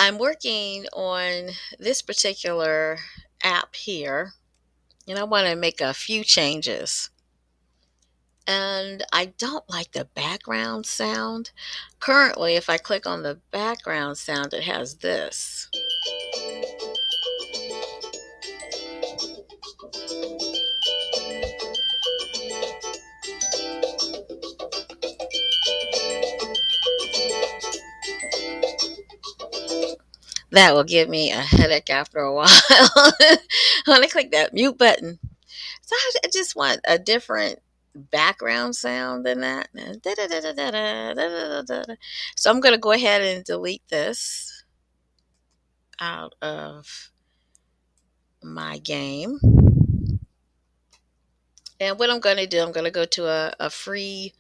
I'm working on this particular app here, and I want to make a few changes. And I don't like the background sound. Currently, if I click on the background sound, it has this. That will give me a headache after a while. When I click that mute button. So I just want a different background sound than that. So I'm going to go ahead and delete this out of my game. And what I'm going to do, I'm going to go to a free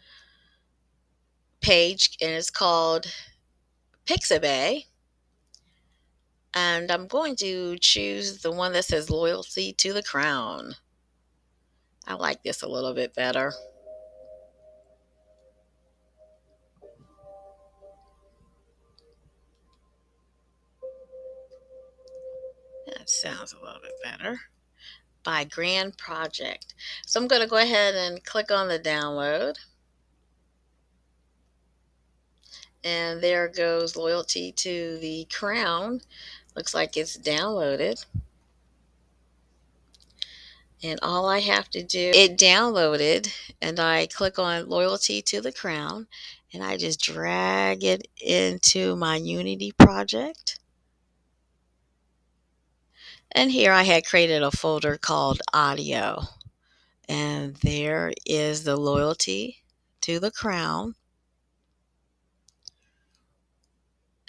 page, and it's called Pixabay. And I'm going to choose the one that says Loyalty to the Crown. I like this a little bit better. That sounds a little bit better. By Grand Project. So I'm going to go ahead and click on the download. And there goes Loyalty to the Crown. Looks like it's downloaded. And all I have to do, it downloaded, and I click on Loyalty to the Crown, and I just drag it into my Unity project. And here I had created a folder called Audio. And there is the Loyalty to the Crown.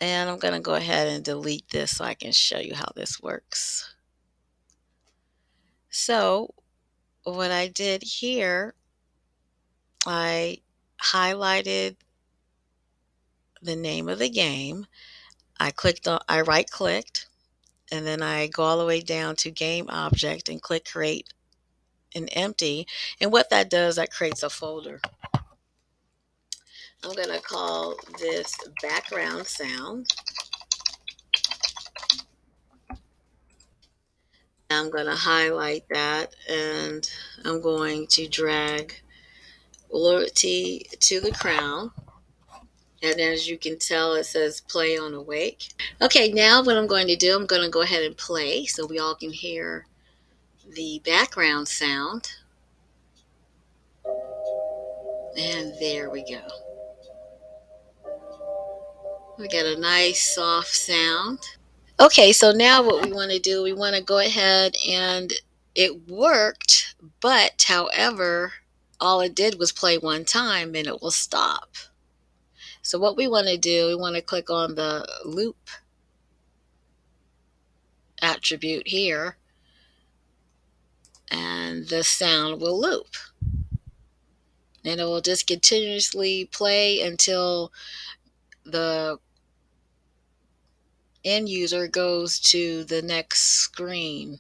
And I'm going to go ahead and delete this so I can show you how this works. So what I did here, I highlighted the name of the game. I right clicked, and then I go all the way down to game object and click create an empty. And what that does, that creates a folder. I'm going to call this background sound. I'm going to highlight that, and I'm going to drag Loyalty to the Crown. And as you can tell, it says play on awake. Okay, now what I'm going to do, I'm going to go ahead and play so we all can hear the background sound. And there we go. We got a nice soft sound. Okay, so now what we want to do, we want to go ahead, and it worked, but however, all it did was play one time and it will stop. So what we want to do, we want to click on the loop attribute here, and the sound will loop. And it will just continuously play until the end user goes to the next screen.